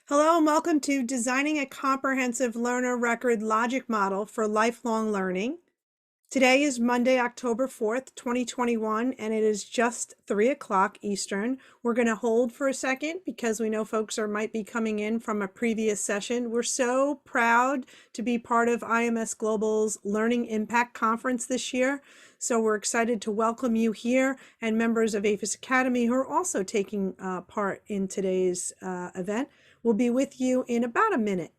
Hello and welcome to Designing a Comprehensive Learner Record Logic Model for Lifelong Learning. Today is Monday, October 4th, 2021, and it is just 3 o'clock Eastern. We're going to hold for a second because we know folks might be coming in from a previous session. We're so proud to be part of IMS Global's Learning Impact Conference this year. So we're excited to welcome you here and members of Aphis Academy who are also taking part in today's event. We'll be with you in about a minute.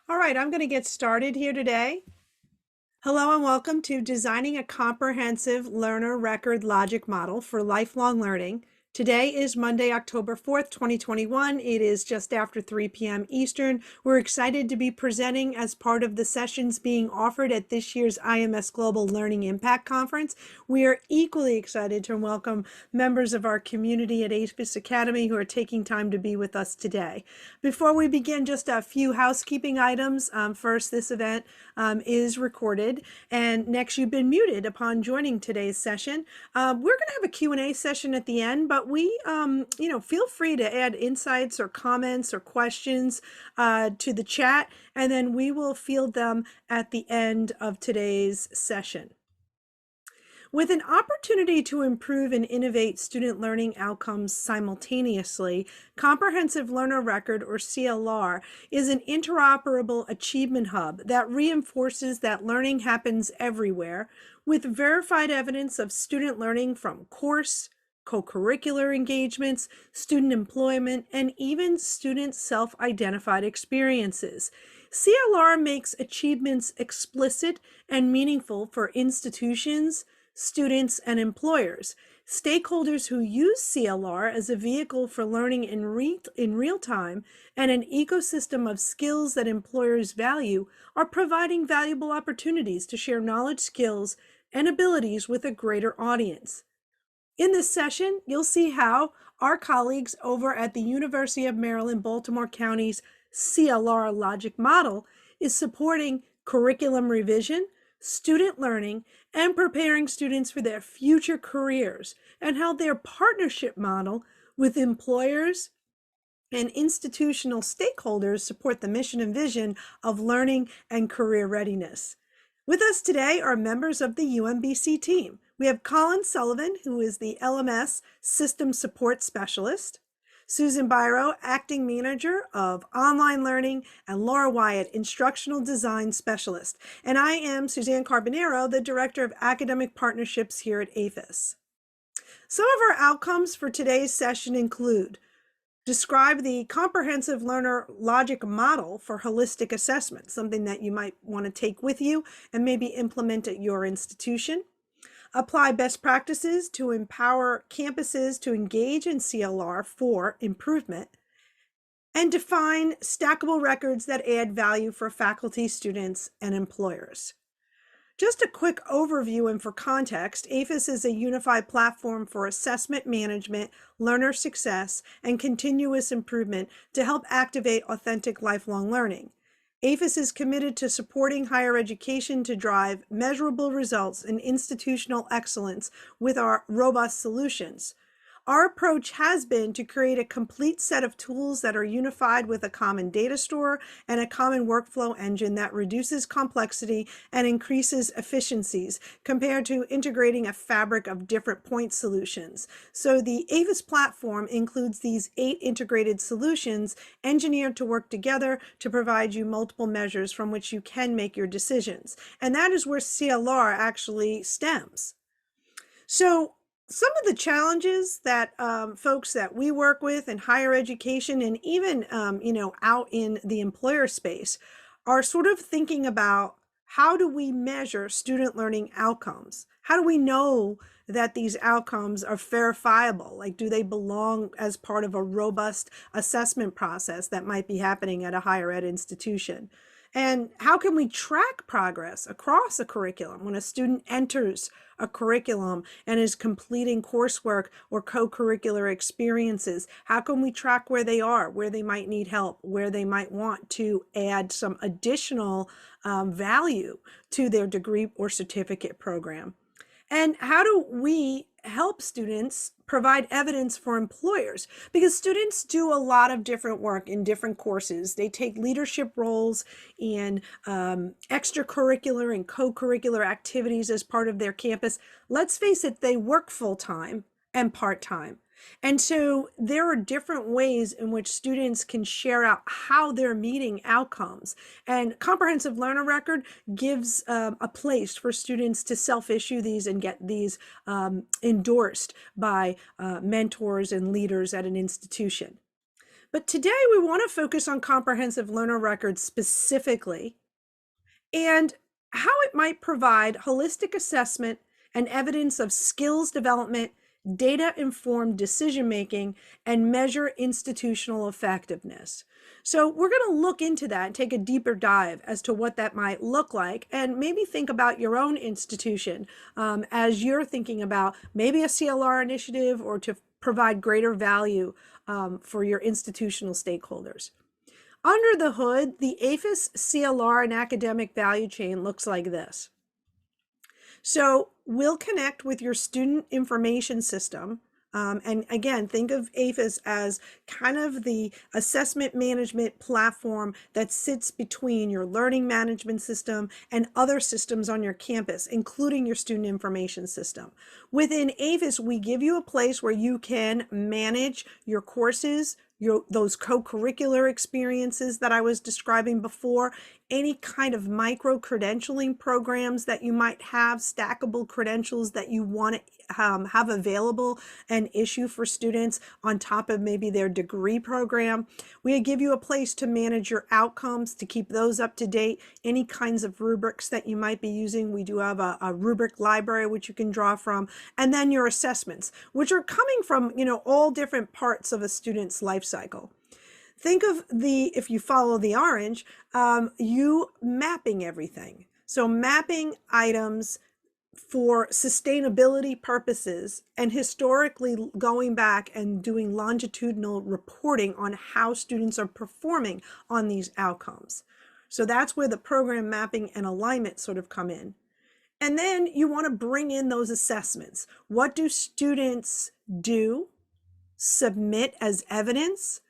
All right, I'm going to get started here today. Hello and welcome to Designing a Comprehensive Learner Record Logic Model for Lifelong Learning. Today is Monday, October 4th, 2021. It is just after 3 p.m. Eastern. We're excited to be presenting as part of the sessions being offered at this year's IMS Global Learning Impact Conference. We are equally excited to welcome members of our community at Aphis Academy who are taking time to be with us today. Before we begin, just a few housekeeping items. First, this event is recorded, and next, you've been muted upon joining today's session. We're going to have a Q&A session at the end, but we, feel free to add insights or comments or questions to the chat, and then we will field them at the end of today's session. With an opportunity to improve and innovate student learning outcomes simultaneously, Comprehensive Learner Record, or CLR, is an interoperable achievement hub that reinforces that learning happens everywhere, with verified evidence of student learning from course, co-curricular engagements, student employment, and even student self-identified experiences. CLR makes achievements explicit and meaningful for institutions, students, and employers. Stakeholders who use CLR as a vehicle for learning in real time and an ecosystem of skills that employers value are providing valuable opportunities to share knowledge, skills, and abilities with a greater audience. In this session, you'll see how our colleagues over at the University of Maryland, Baltimore County's CLR Logic Model is supporting curriculum revision, student learning, and preparing students for their future careers, and how their partnership model with employers and institutional stakeholders support the mission and vision of learning and career readiness. With us today are members of the UMBC team. We have Colin Sullivan, who is the LMS System Support Specialist, Susan Byro, Acting Manager of Online Learning, and Laura Wyatt, Instructional Design Specialist. And I am Suzanne Carbonero, the Director of Academic Partnerships here at Aphis. Some of our outcomes for today's session include: describe the comprehensive learner logic model for holistic assessment, something that you might want to take with you and maybe implement at your institution. Apply best practices to empower campuses to engage in CLR for improvement. And define stackable records that add value for faculty, students, and employers. Just a quick overview and for context, Aphis is a unified platform for assessment management, learner success, and continuous improvement to help activate authentic lifelong learning. Aphis is committed to supporting higher education to drive measurable results in institutional excellence with our robust solutions. Our approach has been to create a complete set of tools that are unified with a common data store and a common workflow engine that reduces complexity and increases efficiencies compared to integrating a fabric of different point solutions. So the Aphis platform includes these 8 integrated solutions engineered to work together to provide you multiple measures from which you can make your decisions. And that is where CLR actually stems. So some of the challenges that folks that we work with in higher education and even out in the employer space are sort of thinking about, how do we measure student learning outcomes? How do we know that these outcomes are verifiable? Like, do they belong as part of a robust assessment process that might be happening at a higher ed institution? And how can we track progress across a curriculum when a student enters a curriculum and is completing coursework or co-curricular experiences? How can we track where they are, where they might need help, where they might want to add some additional value to their degree or certificate program? And how do we help students provide evidence for employers? Because students do a lot of different work in different courses. They take leadership roles in extracurricular and co-curricular activities as part of their campus. Let's face it, they work full-time and part-time. And so there are different ways in which students can share out how they're meeting outcomes. And Comprehensive Learner Record gives a place for students to self-issue these and get these endorsed by mentors and leaders at an institution. But today we want to focus on Comprehensive Learner Record specifically, and how it might provide holistic assessment and evidence of skills development, data-informed decision-making, and measure institutional effectiveness. So we're going to look into that and take a deeper dive as to what that might look like, and maybe think about your own institution as you're thinking about maybe a CLR initiative or to provide greater value for your institutional stakeholders. Under the hood, the Aphis CLR and academic value chain looks like this. So we'll connect with your student information system. And again, think of Aphis as kind of the assessment management platform that sits between your learning management system and other systems on your campus, including your student information system. Within Aphis, we give you a place where you can manage your courses, those co-curricular experiences that I was describing before, any kind of micro-credentialing programs that you might have, stackable credentials that you want to have available and issue for students on top of maybe their degree program. We give you a place to manage your outcomes, to keep those up to date, any kinds of rubrics that you might be using. We do have a rubric library which you can draw from, and then your assessments, which are coming from, all different parts of a student's life cycle. Think of if you follow the orange, you mapping everything. So mapping items for sustainability purposes and historically going back and doing longitudinal reporting on how students are performing on these outcomes. So that's where the program mapping and alignment sort of come in. And then you want to bring in those assessments. What do students do, submit as evidence,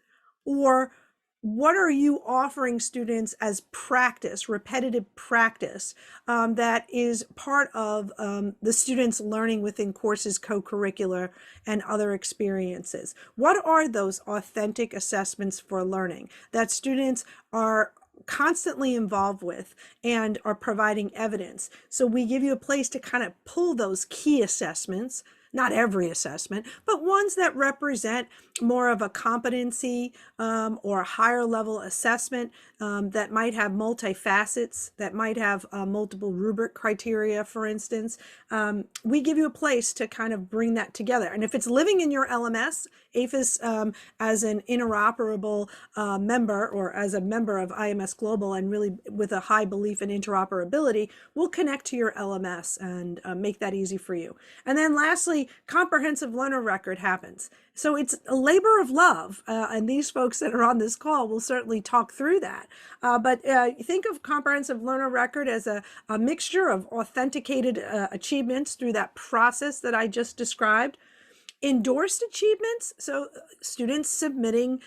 or what are you offering students as practice, repetitive practice, that is part of the students learning within courses, co-curricular, and other experiences? What are those authentic assessments for learning that students are constantly involved with and are providing evidence? So we give you a place to kind of pull those key assessments, not every assessment, but ones that represent more of a competency or a higher level assessment that might have multi-facets, that might have multiple rubric criteria, for instance. We give you a place to kind of bring that together. And if it's living in your LMS, Aphis as an interoperable member, or as a member of IMS Global, and really with a high belief in interoperability, will connect to your LMS and make that easy for you. And then lastly, Comprehensive Learner Record happens. So it's a labor of love, and these folks that are on this call will certainly talk through that. But think of Comprehensive Learner Record as a mixture of authenticated achievements through that process that I just described. Endorsed achievements, so students submitting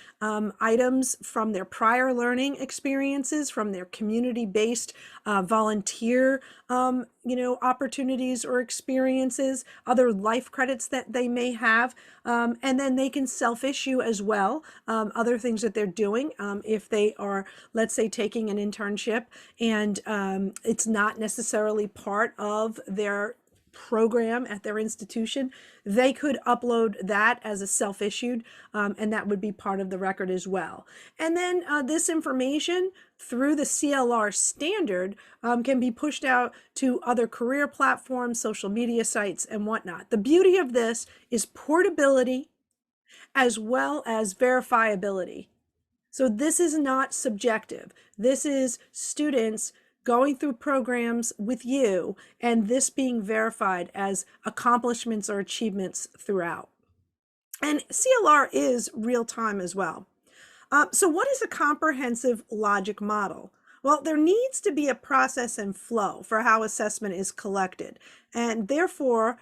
items from their prior learning experiences, from their community-based volunteer opportunities or experiences, other life credits that they may have, and then they can self-issue as well other things that they're doing. If they are, let's say, taking an internship and it's not necessarily part of their program at their institution, they could upload that as a self-issued, and that would be part of the record as well. And then this information through the CLR standard can be pushed out to other career platforms, social media sites, and whatnot. The beauty of this is portability as well as verifiability. So this is not subjective. This is students going through programs with you and this being verified as accomplishments or achievements throughout. And CLR is real time as well. So what is a comprehensive logic model? Well, there needs to be a process and flow for how assessment is collected. And therefore,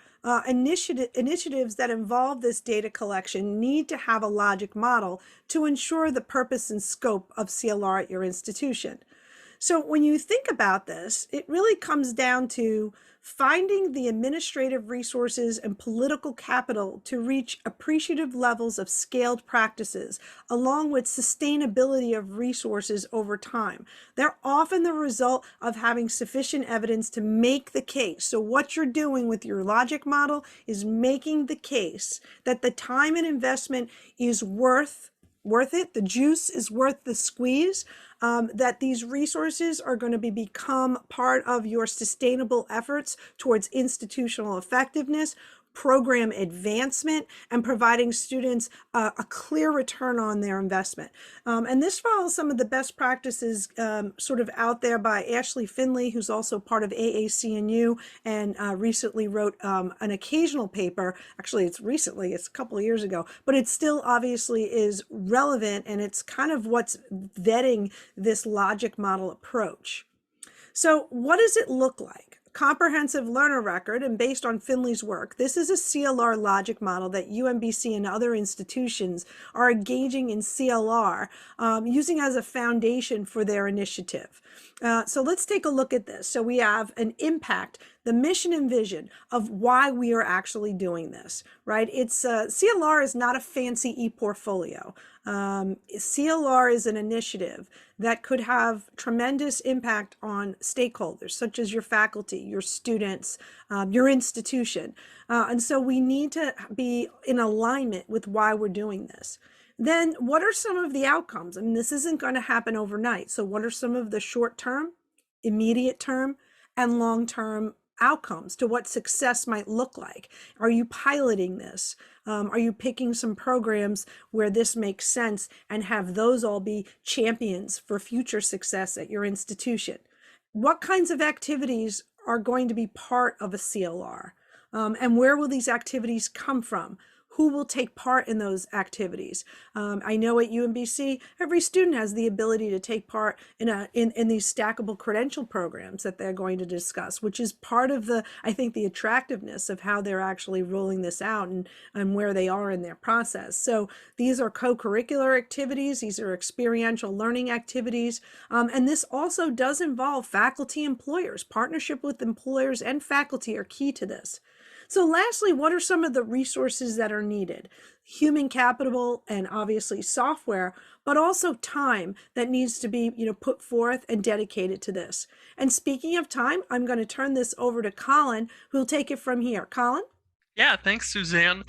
initiatives that involve this data collection need to have a logic model to ensure the purpose and scope of CLR at your institution. So when you think about this, it really comes down to finding the administrative resources and political capital to reach appreciative levels of scaled practices, along with sustainability of resources over time. They're often the result of having sufficient evidence to make the case. So what you're doing with your logic model is making the case that the time and investment is worth it, the juice is worth the squeeze, that these resources are going to become part of your sustainable efforts towards institutional effectiveness, program advancement, and providing students a clear return on their investment. And this follows some of the best practices sort of out there by Ashley Finley, who's also part of AAC&U and recently wrote an occasional paper. Actually, it's a couple of years ago, but it still obviously is relevant, and it's kind of what's vetting this logic model approach. So what does it look like? Comprehensive learner record, and based on Finley's work, this is a CLR logic model that UMBC and other institutions are engaging in CLR, using as a foundation for their initiative. So let's take a look at this. So we have an impact, the mission and vision of why we are actually doing this, right? It's CLR is not a fancy e-portfolio. CLR is an initiative that could have tremendous impact on stakeholders, such as your faculty, your students, your institution. And so we need to be in alignment with why we're doing this. Then what are some of the outcomes? I mean, this isn't going to happen overnight. So what are some of the short-term, immediate term, and long-term outcomes to what success might look like? Are you piloting this? Are you picking some programs where this makes sense and have those all be champions for future success at your institution? What kinds of activities are going to be part of a CLR? And where will these activities come from? Who will take part in those activities? I know at UMBC, every student has the ability to take part in these stackable credential programs that they're going to discuss, which is part of I think the attractiveness of how they're actually rolling this out and where they are in their process. So these are co-curricular activities. These are experiential learning activities. And this also does involve faculty employers. Partnership with employers and faculty are key to this. So lastly, what are some of the resources that are needed? Human capital and obviously software, but also time that needs to be put forth and dedicated to this. And speaking of time, I'm going to turn this over to Colin, who will take it from here. Colin? Yeah, thanks, Suzanne.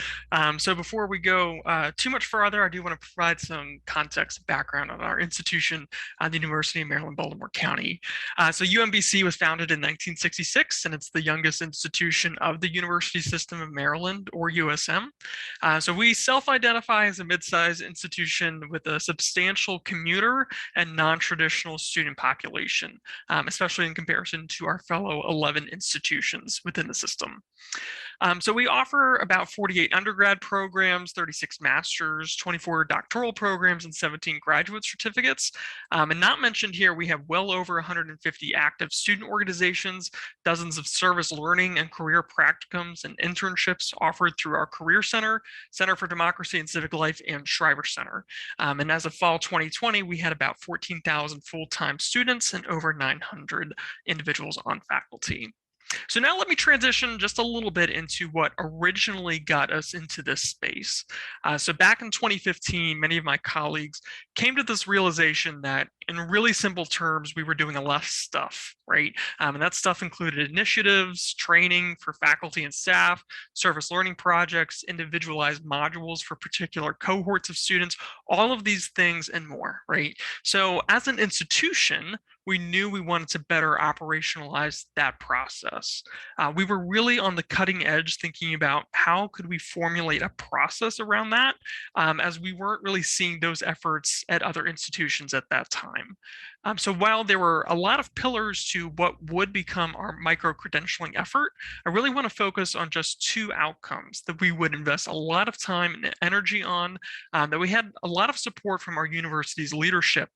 So before we go too much further, I do want to provide some context background on our institution, the University of Maryland, Baltimore County. So UMBC was founded in 1966, and it's the youngest institution of the University System of Maryland, or USM. So we self-identify as a mid-sized institution with a substantial commuter and non-traditional student population, especially in comparison to our fellow 11 institutions within the system. So we offer about 48 undergrad programs, 36 master's, 24 doctoral programs, and 17 graduate certificates. And not mentioned here, we have well over 150 active student organizations, dozens of service learning and career practicums and internships offered through our Career Center, Center for Democracy and Civic Life, and Shriver Center. And as of fall 2020, we had about 14,000 full-time students and over 900 individuals on faculty. So now let me transition just a little bit into what originally got us into this space. So back in 2015, many of my colleagues came to this realization that in really simple terms, we were doing a lot of stuff, right? And that stuff included initiatives, training for faculty and staff, service learning projects, individualized modules for particular cohorts of students, all of these things and more, right? So as an institution, we knew we wanted to better operationalize that process. We were really on the cutting edge thinking about how could we formulate a process around that, as we weren't really seeing those efforts at other institutions at that time. So while there were a lot of pillars to what would become our micro-credentialing effort, I really want to focus on just two outcomes that we would invest a lot of time and energy on, that we had a lot of support from our university's leadership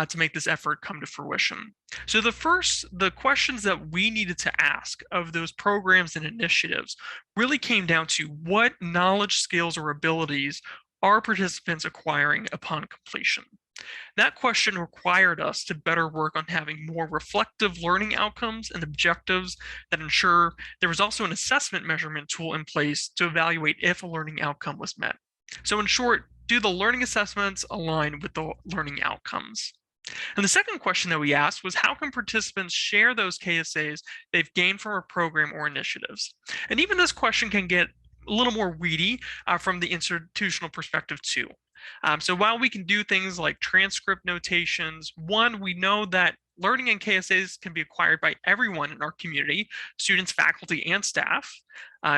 to make this effort come to fruition. So the questions that we needed to ask of those programs and initiatives really came down to what knowledge, skills, or abilities are participants acquiring upon completion? That question required us to better work on having more reflective learning outcomes and objectives that ensure there was also an assessment measurement tool in place to evaluate if a learning outcome was met. So in short, do the learning assessments align with the learning outcomes? And the second question that we asked was how can participants share those KSAs they've gained from a program or initiatives? And even this question can get a little more weedy from the institutional perspective too. So while we can do things like transcript notations, one, we know that learning in KSAs can be acquired by everyone in our community, students, faculty, and staff.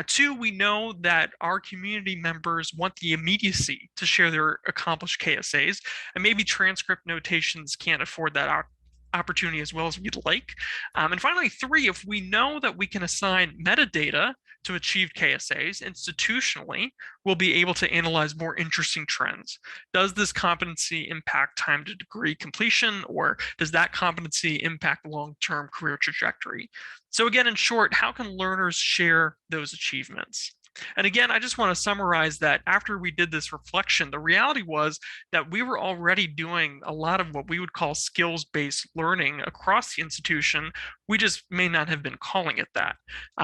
Two, we know that our community members want the immediacy to share their accomplished KSAs, and maybe transcript notations can't afford that opportunity as well as we'd like. And finally, three, if we know that we can assign metadata to achieve KSAs institutionally, we'll be able to analyze more interesting trends. Does this competency impact time to degree completion, or does that competency impact long-term career trajectory? So again, in short, how can learners share those achievements? And again, I just want to summarize that after we did this reflection, the reality was that we were already doing a lot of what we would call skills-based learning across the institution. We just may not have been calling it that.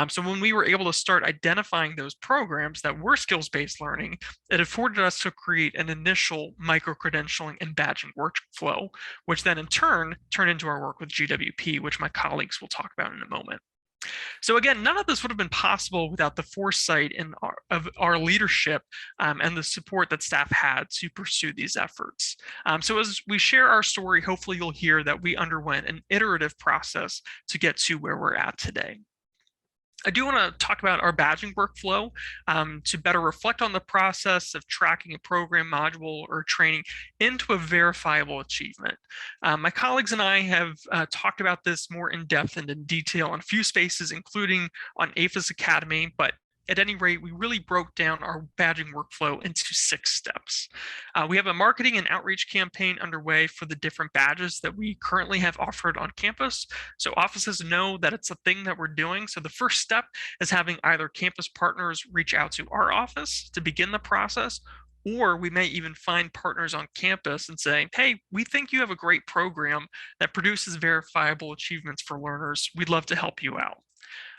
So when we were able to start identifying those programs that were skills-based learning, it afforded us to create an initial micro-credentialing and badging workflow, which then in turn turned into our work with GWP, which my colleagues will talk about in a moment. So again, none of this would have been possible without the foresight of our leadership and the support that staff had to pursue these efforts. So as we share our story, hopefully you'll hear that we underwent an iterative process to get to where we're at today. I do want to talk about our badging workflow to better reflect on the process of tracking a program, module, or training into a verifiable achievement. My colleagues and I have talked about this more in depth and in detail in a few spaces, including on Aphis Academy, but at any rate, we really broke down our badging workflow into 6 steps. We have a marketing and outreach campaign underway for the different badges that we currently have offered on campus. So offices know that it's a thing that we're doing. So the first step is having either campus partners reach out to our office to begin the process, or we may even find partners on campus and say, hey, we think you have a great program that produces verifiable achievements for learners. We'd love to help you out.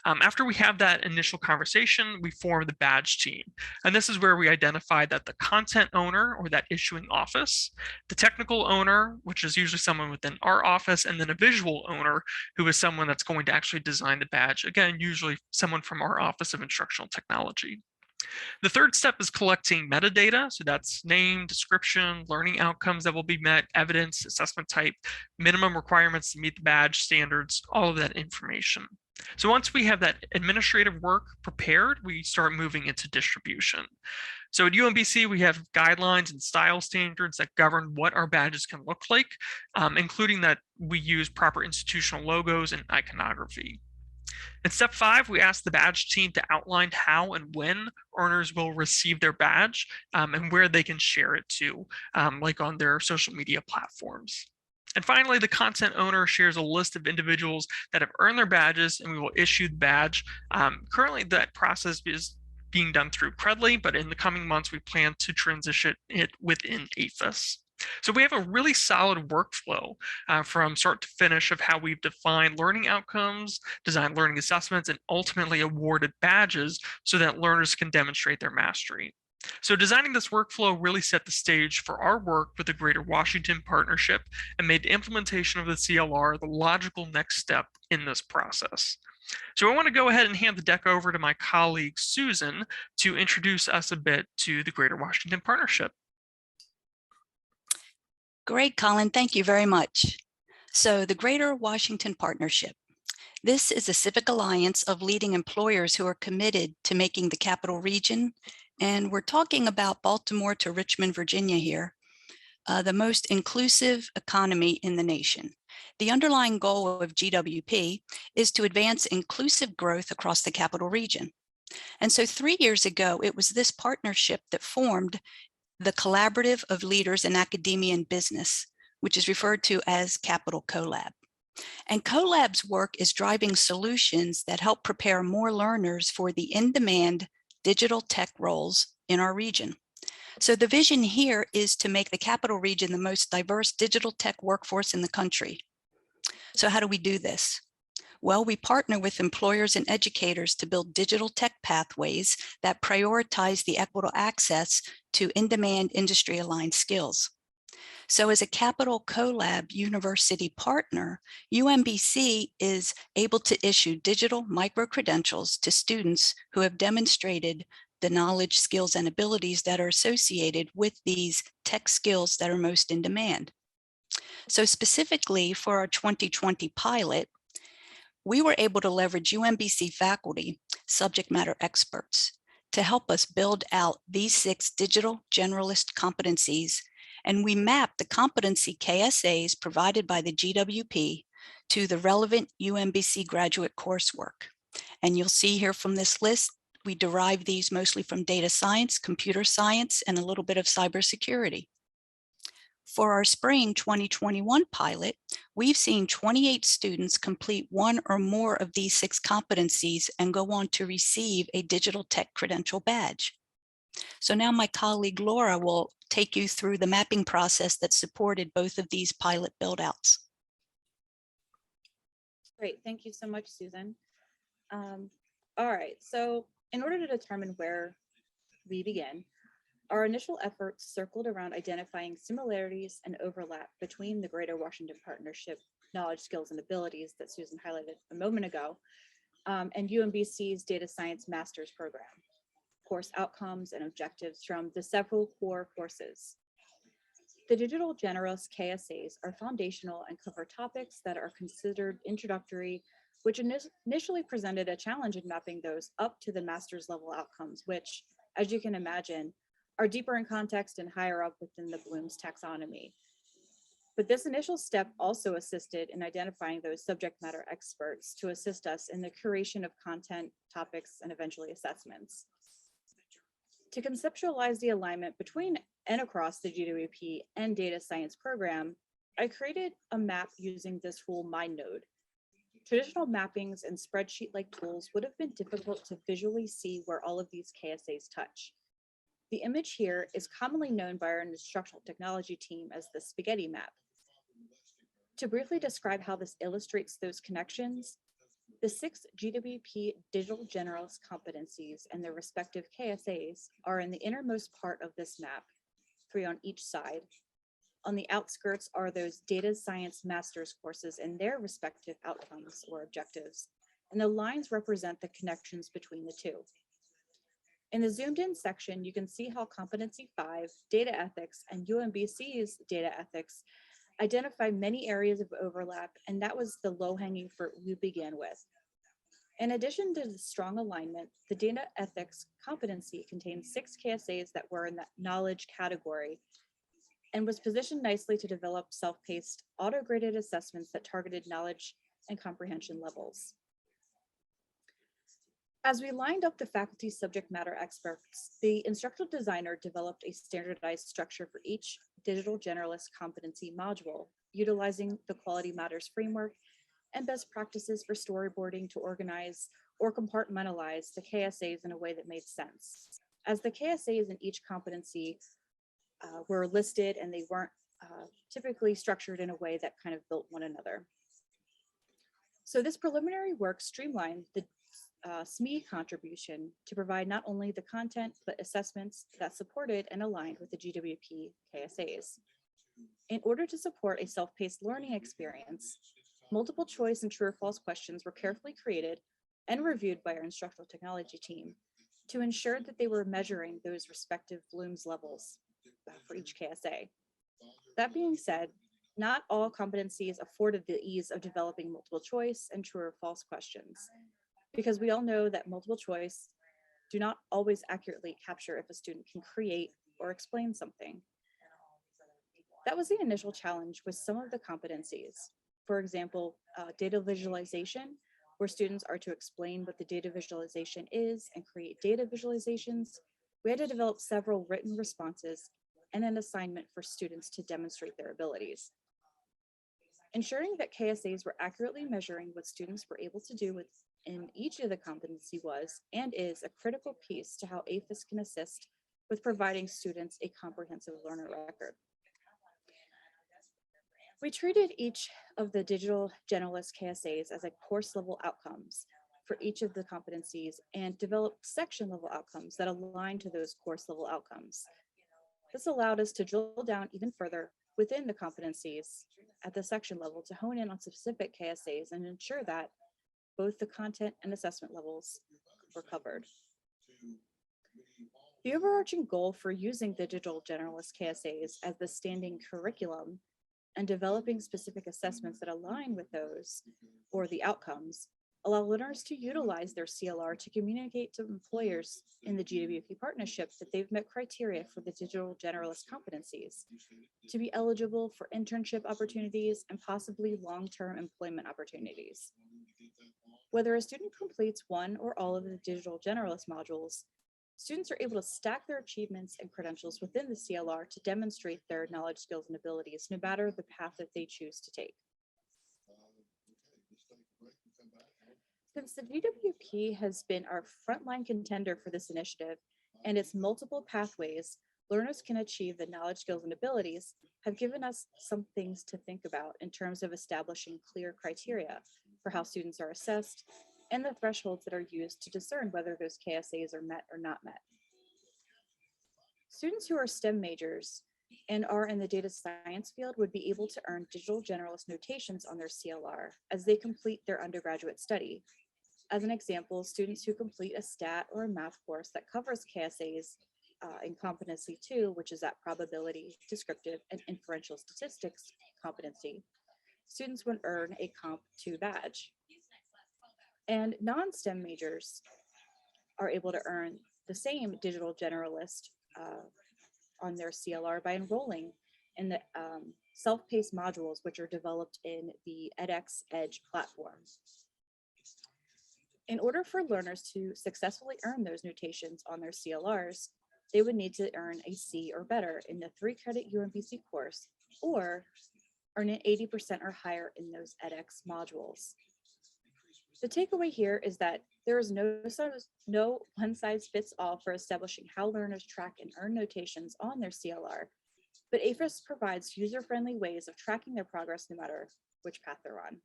After we have that initial conversation, we form the badge team. And this is where we identify that the content owner or that issuing office, the technical owner, which is usually someone within our office, and then a visual owner who is someone that's going to actually design the badge. Again, usually someone from our Office of Instructional Technology. The third step is collecting metadata. So that's name, description, learning outcomes that will be met, evidence, assessment type, minimum requirements to meet the badge standards, all of that information. So once we have that administrative work prepared, we start moving into distribution. So at UMBC, we have guidelines and style standards that govern what our badges can look like, including that we use proper institutional logos and iconography. In step 5, we ask the badge team to outline how and when earners will receive their badge and where they can share it to, like on their social media platforms. And finally, the content owner shares a list of individuals that have earned their badges, and we will issue the badge. Currently, that process is being done through Credly, but in the coming months, we plan to transition it within Aphis. So we have a really solid workflow from start to finish of how we've defined learning outcomes, designed learning assessments, and ultimately awarded badges so that learners can demonstrate their mastery. So designing this workflow really set the stage for our work with the Greater Washington Partnership and made the implementation of the CLR the logical next step in this process. So I want to go ahead and hand the deck over to my colleague Susan to introduce us a bit to the Greater Washington Partnership. Great, Colin. Thank you very much. So the Greater Washington Partnership. This is a civic alliance of leading employers who are committed to making the capital region, and we're talking about Baltimore to Richmond, Virginia here, the most inclusive economy in the nation. The underlying goal of GWP is to advance inclusive growth across the capital region. And so 3 years ago, it was this partnership that formed the collaborative of leaders in academia and business, which is referred to as Capital COLab. And COLab's work is driving solutions that help prepare more learners for the in-demand digital tech roles in our region. So the vision here is to make the capital region the most diverse digital tech workforce in the country. So how do we do this? Well, we partner with employers and educators to build digital tech pathways that prioritize the equitable access to in-demand industry-aligned skills. So as a Capital COLab university partner, UMBC is able to issue digital micro-credentials to students who have demonstrated the knowledge, skills, and abilities that are associated with these tech skills that are most in demand. So specifically for our 2020 pilot, we were able to leverage UMBC faculty, subject matter experts, to help us build out these 6 digital generalist competencies, and we mapped the competency KSAs provided by the GWP to the relevant UMBC graduate coursework. And you'll see here from this list, we derive these mostly from data science, computer science, and a little bit of cybersecurity. For our spring 2021 pilot, we've seen 28 students complete one or more of these 6 competencies and go on to receive a digital tech credential badge. So now my colleague Laura will take you through the mapping process that supported both of these pilot build-outs. Great, thank you so much, Susan. All right, so in order to determine where we begin, our initial efforts circled around identifying similarities and overlap between the Greater Washington Partnership knowledge, skills, and abilities that Susan highlighted a moment ago, and UMBC's Data Science Master's Program, course outcomes and objectives from the several core courses. The digital generalist KSAs are foundational and cover topics that are considered introductory, which initially presented a challenge in mapping those up to the master's level outcomes, which, as you can imagine, are deeper in context and higher up within the Bloom's taxonomy. But this initial step also assisted in identifying those subject matter experts to assist us in the curation of content, topics, and eventually assessments. To conceptualize the alignment between and across the GWP and data science program, I created a map using this tool MindNode. Traditional mappings and spreadsheet-like tools would have been difficult to visually see where all of these KSAs touch. The image here is commonly known by our instructional technology team as the spaghetti map. To briefly describe how this illustrates those connections, the 6 GWP digital generalist competencies and their respective KSAs are in the innermost part of this map, 3 on each side. On the outskirts are those data science master's courses and their respective outcomes or objectives, and the lines represent the connections between the two. In the zoomed in section, you can see how Competency 5, Data Ethics, and UMBC's Data Ethics identify many areas of overlap, and that was the low-hanging fruit we began with. In addition to the strong alignment, the Data Ethics competency contains 6 KSAs that were in that knowledge category and was positioned nicely to develop self-paced, auto-graded assessments that targeted knowledge and comprehension levels. As we lined up the faculty subject matter experts, the instructional designer developed a standardized structure for each digital generalist competency module, utilizing the Quality Matters framework and best practices for storyboarding to organize or compartmentalize the KSAs in a way that made sense. As the KSAs in each competency were listed and they weren't typically structured in a way that kind of built one another. So this preliminary work streamlined the SME contribution to provide not only the content, but assessments that supported and aligned with the GWP KSAs. In order to support a self-paced learning experience, multiple choice and true or false questions were carefully created and reviewed by our instructional technology team to ensure that they were measuring those respective Bloom's levels for each KSA. That being said, not all competencies afforded the ease of developing multiple choice and true or false questions, because we all know that multiple choice do not always accurately capture if a student can create or explain something. That was the initial challenge with some of the competencies. For example, data visualization, where students are to explain what the data visualization is and create data visualizations. We had to develop several written responses and an assignment for students to demonstrate their abilities. Ensuring that KSAs were accurately measuring what students were able to do within each of the competency was and is a critical piece to how Aphis can assist with providing students a comprehensive learner record. We treated each of the digital generalist KSAs as a course level outcomes for each of the competencies and developed section level outcomes that align to those course level outcomes. This allowed us to drill down even further within the competencies at the section level to hone in on specific KSAs and ensure that both the content and assessment levels were covered. The overarching goal for using the digital generalist KSAs as the standing curriculum and developing specific assessments that align with those or the outcomes allow learners to utilize their CLR to communicate to employers in the GWP partnership that they've met criteria for the digital generalist competencies to be eligible for internship opportunities and possibly long-term employment opportunities. Whether a student completes one or all of the digital generalist modules, students are able to stack their achievements and credentials within the CLR to demonstrate their knowledge, skills, and abilities, no matter the path that they choose to take. Since the GWP has been our frontline contender for this initiative and its multiple pathways learners can achieve the knowledge, skills, and abilities have given us some things to think about in terms of establishing clear criteria for how students are assessed and the thresholds that are used to discern whether those KSAs are met or not met. Students who are STEM majors and are in the data science field would be able to earn digital generalist notations on their CLR as they complete their undergraduate study. As an example, students who complete a stat or a math course that covers KSAs in competency 2, which is that probability, descriptive, and inferential statistics competency, students would earn a Comp 2 badge. And non-STEM majors are able to earn the same digital generalist on their CLR by enrolling in the self-paced modules, which are developed in the edX Edge platform. In order for learners to successfully earn those notations on their CLRs, they would need to earn a C or better in the 3-credit UMBC course, or earn an 80% or higher in those edX modules. The takeaway here is that there is no one-size-fits-all for establishing how learners track and earn notations on their CLR, but Aphis provides user-friendly ways of tracking their progress no matter which path they're on.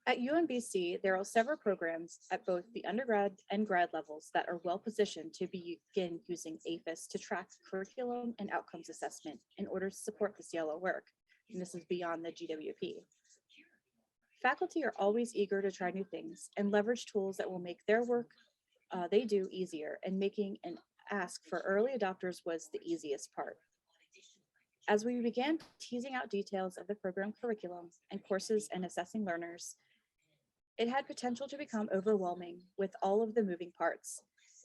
At UMBC, there are several programs at both the undergrad and grad levels that are well positioned to begin using Aphis to track curriculum and outcomes assessment in order to support the CLO work, and this is beyond the GWP. Faculty are always eager to try new things and leverage tools that will make their work they do easier, and making an ask for early adopters was the easiest part. As we began teasing out details of the program curriculum and courses and assessing learners, it had potential to become overwhelming with all of the moving parts.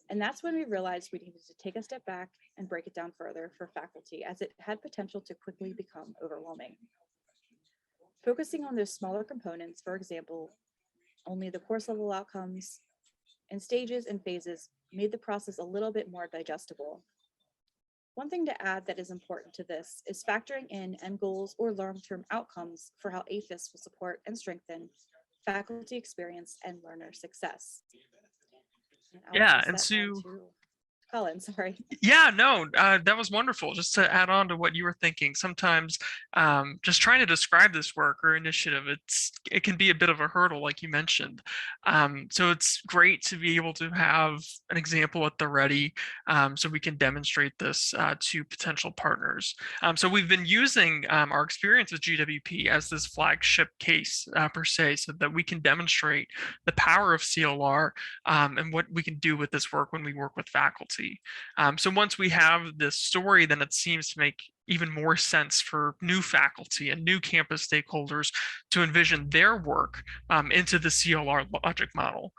And that's when we realized we needed to take a step back and break it down further for faculty, as it had potential to quickly become overwhelming. Focusing on those smaller components, for example, only the course level outcomes and stages and phases, made the process a little bit more digestible. One thing to add that is important to this is factoring in end goals or long-term outcomes for how Aphis will support and strengthen faculty experience and learner success. And Yeah, and Sue, Colin, sorry. Yeah, no, that was wonderful. Just to add on to what you were thinking, sometimes just trying to describe this work or initiative, it can be a bit of a hurdle, like you mentioned. So it's great to be able to have an example at the ready, so we can demonstrate this to potential partners. So we've been using our experience with GWP as this flagship case per se, so that we can demonstrate the power of CLR and what we can do with this work when we work with faculty. So once we have this story, then it seems to make even more sense for new faculty and new campus stakeholders to envision their work into the CLR logic model.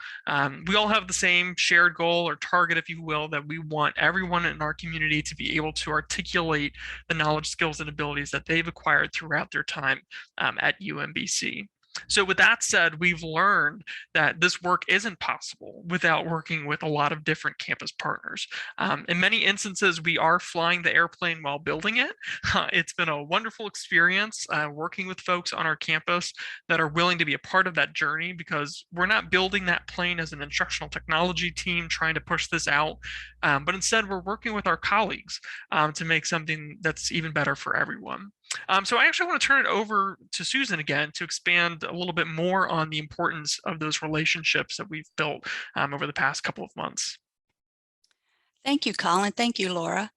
We all have the same shared goal or target, if you will, that we want everyone in our community to be able to articulate the knowledge, skills, and abilities that they've acquired throughout their time at UMBC. So with that said, we've learned that this work isn't possible without working with a lot of different campus partners. In many instances, we are flying the airplane while building it. It's been a wonderful experience working with folks on our campus that are willing to be a part of that journey, because we're not building that plane as an instructional technology team trying to push this out, but instead we're working with our colleagues to make something that's even better for everyone. So I actually want to turn it over to Susan again to expand a little bit more on the importance of those relationships that we've built over the past couple of months. Thank you, Colin. Thank you, Laura.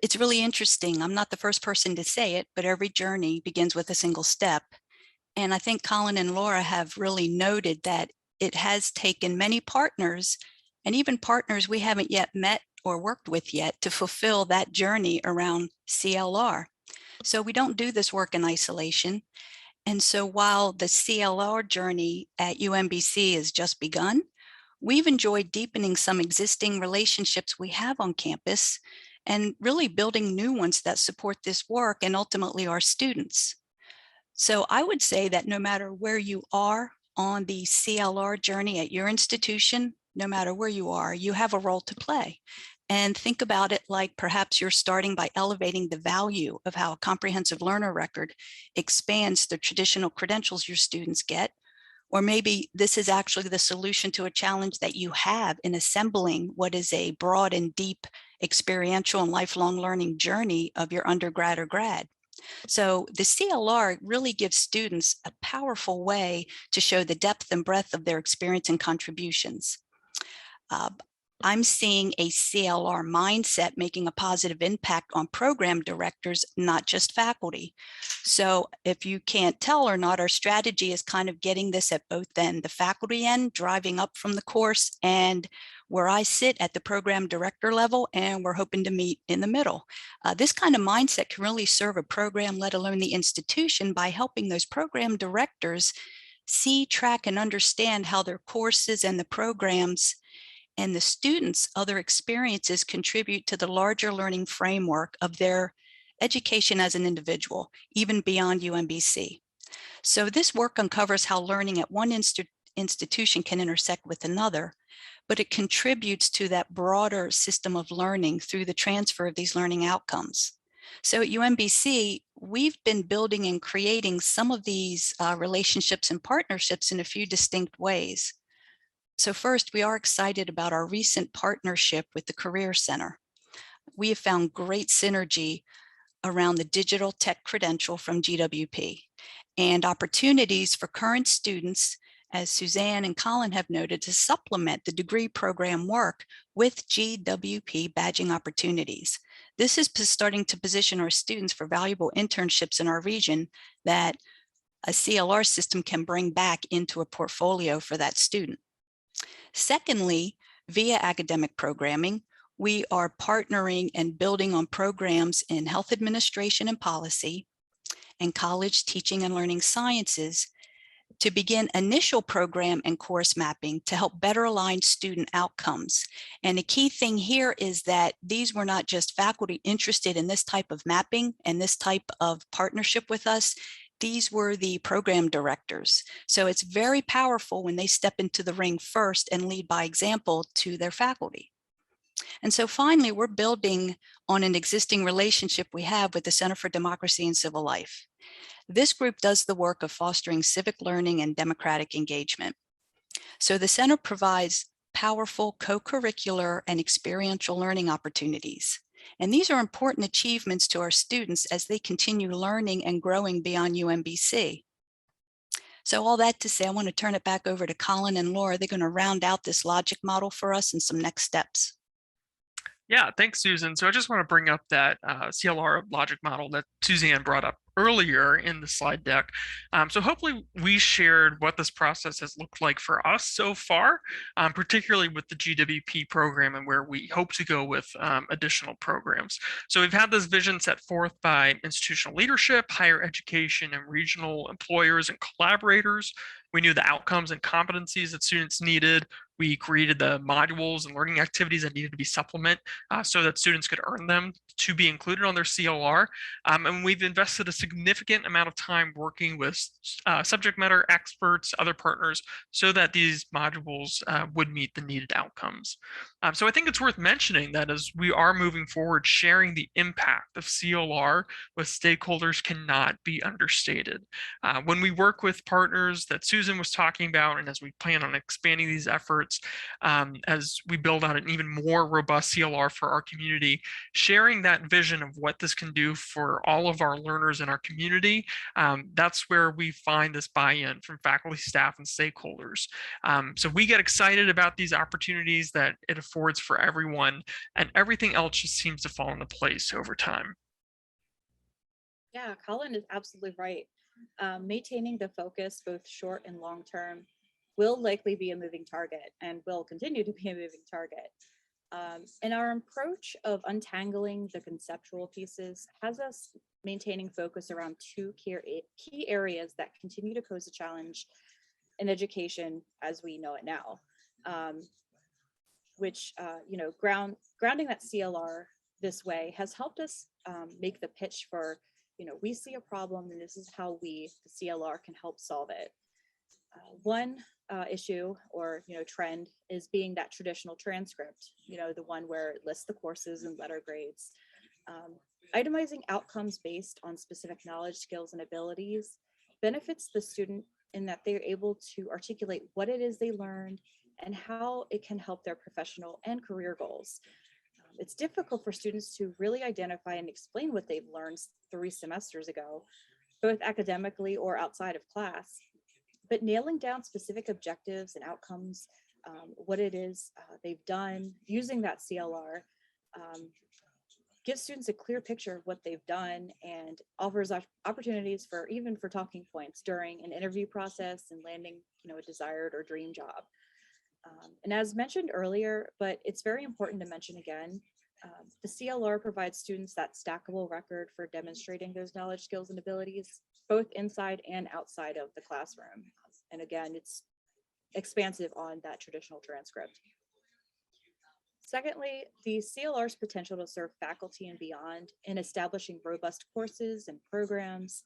It's really interesting. I'm not the first person to say it, but every journey begins with a single step. And I think Colin and Laura have really noted that it has taken many partners, and even partners we haven't yet met or worked with yet, to fulfill that journey around CLR. So we don't do this work in isolation. And so while the CLR journey at UMBC has just begun, we've enjoyed deepening some existing relationships we have on campus and really building new ones that support this work and ultimately our students. So I would say that no matter where you are on the CLR journey at your institution, no matter where you are, you have a role to play. And think about it like perhaps you're starting by elevating the value of how a comprehensive learner record expands the traditional credentials your students get. Or maybe this is actually the solution to a challenge that you have in assembling what is a broad and deep experiential and lifelong learning journey of your undergrad or grad. So the CLR really gives students a powerful way to show the depth and breadth of their experience and contributions. I'm seeing a CLR mindset making a positive impact on program directors, not just faculty. So if you can't tell or not, our strategy is kind of getting this at both end, the faculty end, driving up from the course, and where I sit at the program director level, and we're hoping to meet in the middle. This kind of mindset can really serve a program, let alone the institution, by helping those program directors see, track, and understand how their courses and the programs and the students' other experiences contribute to the larger learning framework of their education as an individual, even beyond UMBC. So this work uncovers how learning at one institution can intersect with another, but it contributes to that broader system of learning through the transfer of these learning outcomes. So at UMBC, we've been building and creating some of these relationships and partnerships in a few distinct ways. So first, we are excited about our recent partnership with the Career Center. We have found great synergy around the digital tech credential from GWP and opportunities for current students, as Suzanne and Colin have noted, to supplement the degree program work with GWP badging opportunities. This is starting to position our students for valuable internships in our region that a CLR system can bring back into a portfolio for that student. Secondly, via academic programming, we are partnering and building on programs in health administration and policy and college teaching and learning sciences to begin initial program and course mapping to help better align student outcomes. And the key thing here is that these were not just faculty interested in this type of mapping and this type of partnership with us. These were the program directors. So it's very powerful when they step into the ring first and lead by example to their faculty. And so finally, we're building on an existing relationship we have with the Center for Democracy and Civil Life. This group does the work of fostering civic learning and democratic engagement. So the center provides powerful co-curricular and experiential learning opportunities. And these are important achievements to our students as they continue learning and growing beyond UMBC. So all that to say, I want to turn it back over to Colin and Laura. They're going to round out this logic model for us and some next steps. Yeah, thanks, Susan. So I just want to bring up that CLR logic model that Suzanne brought up earlier in the slide deck. So hopefully we shared what this process has looked like for us so far, particularly with the GWP program and where we hope to go with additional programs. So we've had this vision set forth by institutional leadership, higher education, and regional employers and collaborators. We knew the outcomes and competencies that students needed. We created the modules and learning activities that needed to be supplement so that students could earn them to be included on their CLR. And we've invested a significant amount of time working with subject matter experts, other partners, so that these modules would meet the needed outcomes. So I think it's worth mentioning that as we are moving forward, sharing the impact of CLR with stakeholders cannot be understated. When we work with partners that Susan was talking about, and as we plan on expanding these efforts, as we build out an even more robust CLR for our community, sharing that vision of what this can do for all of our learners in our community, that's where we find this buy-in from faculty, staff, and stakeholders. So we get excited about these opportunities that it affords for everyone, and everything else just seems to fall into place over time. Yeah, Colin is absolutely right. Maintaining the focus, both short and long term, will likely be a moving target and will continue to be a moving target. And our approach of untangling the conceptual pieces has us maintaining focus around two key areas that continue to pose a challenge in education as we know it now, which, grounding that CLR this way has helped us make the pitch for, we see a problem and this is how we, the CLR, can help solve it. One issue or trend is being that traditional transcript, the one where it lists the courses and letter grades. Itemizing outcomes based on specific knowledge, skills, and abilities benefits the student in that they're able to articulate what it is they learned and how it can help their professional and career goals. It's difficult for students to really identify and explain what they've learned 3 semesters ago, both academically or outside of class. But nailing down specific objectives and outcomes, what it is they've done using that CLR, gives students a clear picture of what they've done and offers opportunities for talking points during an interview process and landing, a desired or dream job. And as mentioned earlier, but it's very important to mention again, the CLR provides students that stackable record for demonstrating those knowledge, skills, and abilities, both inside and outside of the classroom. And again, it's expansive on that traditional transcript. Secondly, the CLR's potential to serve faculty and beyond in establishing robust courses and programs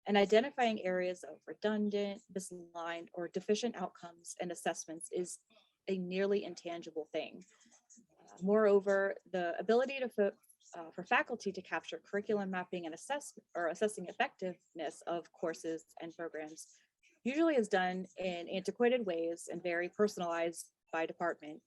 and identifying areas of redundant, misaligned, or deficient outcomes and assessments is a nearly intangible thing. Moreover, the ability for faculty to capture curriculum mapping and assessing effectiveness of courses and programs usually is done in antiquated ways and very personalized by department.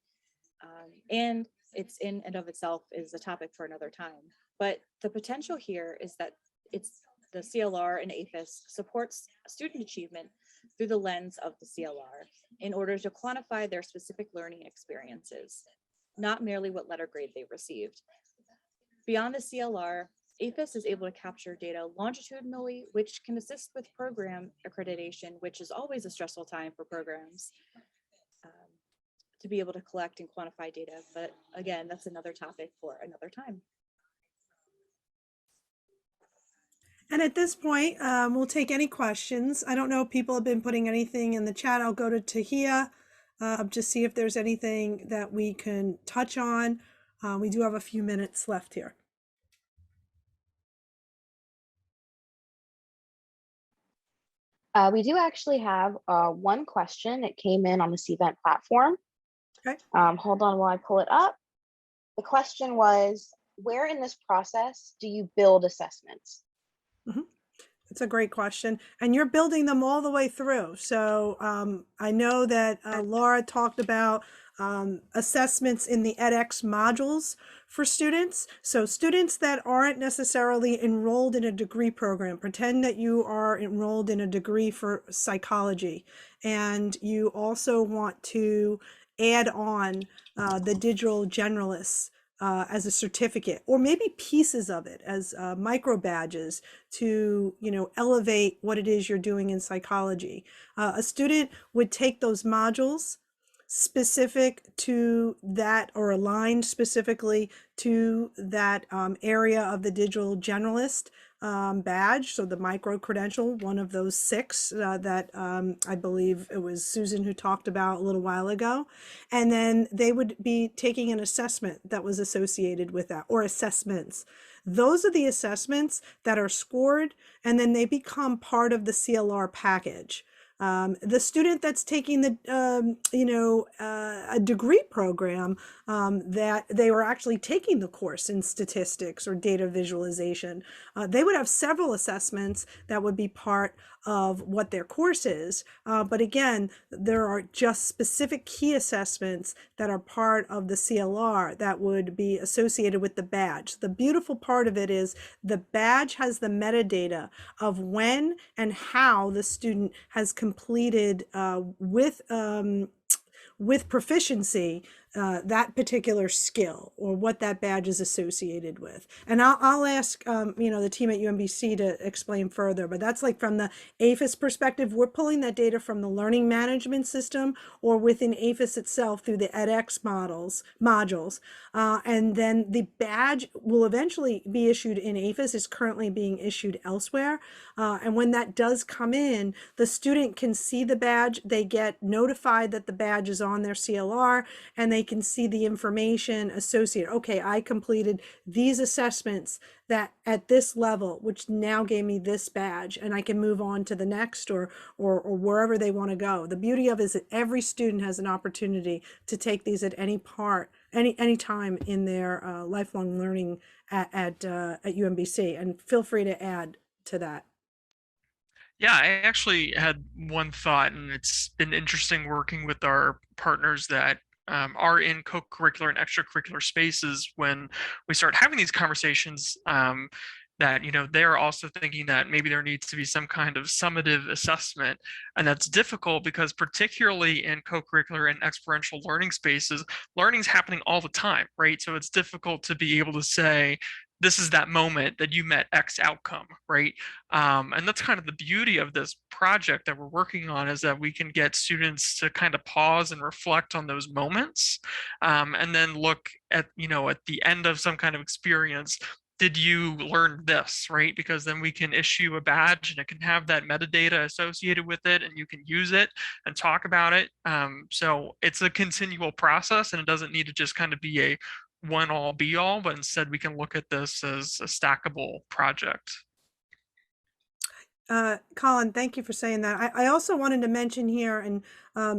And it's in and of itself is a topic for another time. But the potential here is that the CLR and Aphis supports student achievement through the lens of the CLR in order to quantify their specific learning experiences, not merely what letter grade they received. Beyond the CLR, Aphis is able to capture data longitudinally, which can assist with program accreditation, which is always a stressful time for programs to be able to collect and quantify data. But again, that's another topic for another time. And at this point, we'll take any questions. I don't know if people have been putting anything in the chat. I'll go to Tahia, just see if there's anything that we can touch on. We do have a few minutes left here. We do actually have one question. It came in on the CVent platform. Okay. Hold on while I pull it up. The question was, where in this process do you build assessments? Mm-hmm. That's a great question. And you're building them all the way through. So I know that Laura talked about assessments in the edX modules for students. So students that aren't necessarily enrolled in a degree program, pretend that you are enrolled in a degree for psychology, and you also want to add on the digital generalists as a certificate, or maybe pieces of it as micro badges to, elevate what it is you're doing in psychology. A student would take those modules specific to that, or aligned specifically to that area of the digital generalist badge. So the micro credential, one of those 6 that I believe it was Susan who talked about a little while ago. And then they would be taking an assessment that was associated with that, or assessments. Those are the assessments that are scored, and then they become part of the CLR package. The student that's taking the, a degree program, that they were actually taking the course in statistics or data visualization, they would have several assessments that would be part of what their course is. But again, there are just specific key assessments that are part of the CLR that would be associated with the badge. The beautiful part of it is the badge has the metadata of when and how the student has completed with proficiency that particular skill, or what that badge is associated with. And I'll ask the team at UMBC to explain further, but that's like from the Aphis perspective. We're pulling that data from the learning management system, or within Aphis itself through the edX modules. And then the badge will eventually be issued in Aphis. It's currently being issued elsewhere. And when that does come in, the student can see the badge. They get notified that the badge is on their CLR, and they can see the information associated. Okay, I completed these assessments that at this level, which now gave me this badge, and I can move on to the next, or wherever they want to go. The beauty of it is that every student has an opportunity to take these at any time in their lifelong learning at UMBC. And feel free to add to that. Yeah, I actually had one thought, and it's been interesting working with our partners that are in co-curricular and extracurricular spaces when we start having these conversations, that they're also thinking that maybe there needs to be some kind of summative assessment. And that's difficult because, particularly in co-curricular and experiential learning spaces, learning's happening all the time, right? So it's difficult to be able to say, this is that moment that you met X outcome, right? And that's kind of the beauty of this project that we're working on, is that we can get students to kind of pause and reflect on those moments, and then look at, at the end of some kind of experience, did you learn this, right? Because then we can issue a badge, and it can have that metadata associated with it, and you can use it and talk about it. So it's a continual process, and it doesn't need to just kind of be a one all be all, but instead we can look at this as a stackable project. Colin, thank you for saying that. I also wanted to mention here, and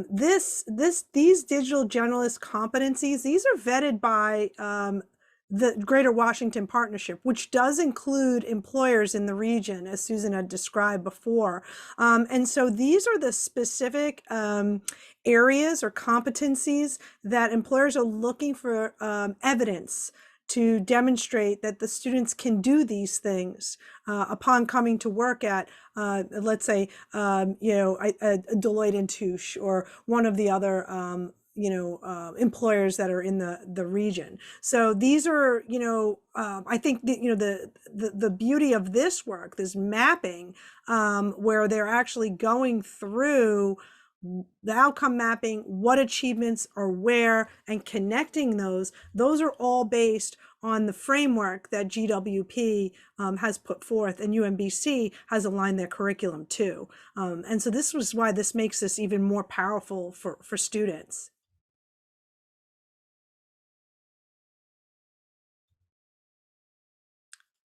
these digital generalist competencies, these are vetted by the Greater Washington Partnership, which does include employers in the region, as Susan had described before. And so these are the specific areas or competencies that employers are looking for evidence to demonstrate that the students can do these things upon coming to work at, let's say, Deloitte and Touche, or one of the other employers that are in the region. So these are, I think that, the beauty of this work, this mapping, where they're actually going through the outcome mapping, what achievements are where, and connecting those are all based on the framework that GWP has put forth, and UMBC has aligned their curriculum to. And so this was why this makes this even more powerful for students.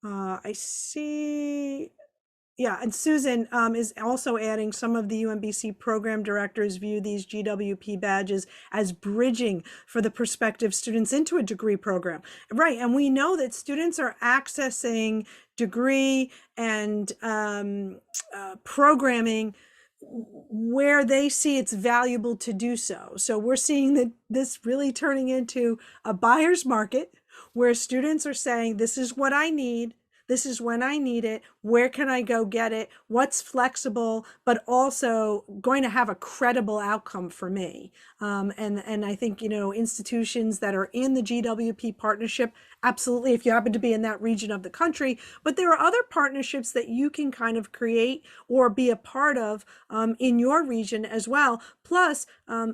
I see. Yeah, and Susan is also adding, some of the UMBC program directors view these GWP badges as bridging for the prospective students into a degree program. Right, and we know that students are accessing degree and programming where they see it's valuable to do so. So we're seeing that this really turning into a buyer's market where students are saying, this is what I need. This is when I need it. Where can I go get it? What's flexible, but also going to have a credible outcome for me? And I think, institutions that are in the GWP partnership, absolutely, if you happen to be in that region of the country, but there are other partnerships that you can kind of create or be a part of in your region as well. Plus,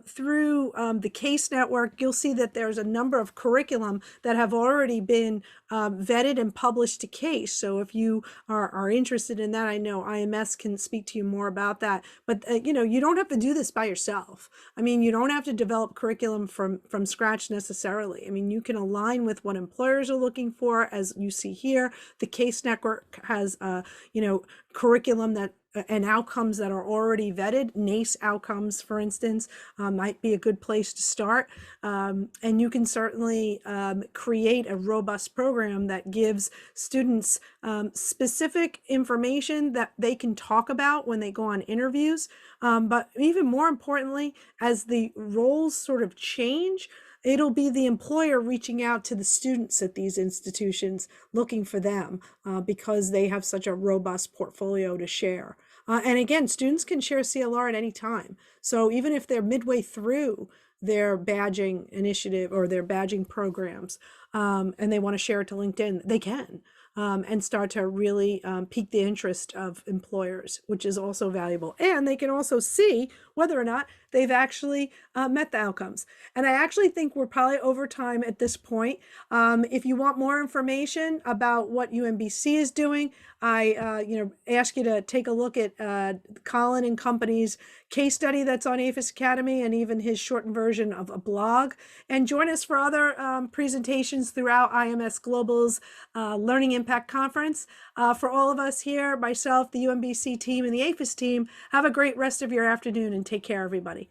through the CASE network, you'll see that there's a number of curriculum that have already been vetted and published to CASE. So if you are interested in that, I know IMS can speak to you more about that. But you don't have to do this by yourself. I mean, you don't have to develop curriculum from scratch necessarily. I mean, you can align with what employers are looking for, as you see here. The CASE network has curriculum that and outcomes that are already vetted. NACE outcomes, for instance, might be a good place to start. And you can certainly create a robust program that gives students specific information that they can talk about when they go on interviews. But even more importantly, as the roles sort of change, it'll be the employer reaching out to the students at these institutions looking for them because they have such a robust portfolio to share. And again, students can share CLR at any time. So even if they're midway through their badging initiative or their badging programs and they want to share it to LinkedIn, they can. And start to really pique the interest of employers, which is also valuable. And they can also see whether or not they've actually met the outcomes. And I actually think we're probably over time at this point. If you want more information about what UMBC is doing, I ask you to take a look at Colin and Company's case study that's on Aphis Academy and even his shortened version of a blog. And join us for other presentations throughout IMS Global's Learning Impact Conference. For all of us here, myself, the UMBC team, and the Aphis team, have a great rest of your afternoon and take care, everybody.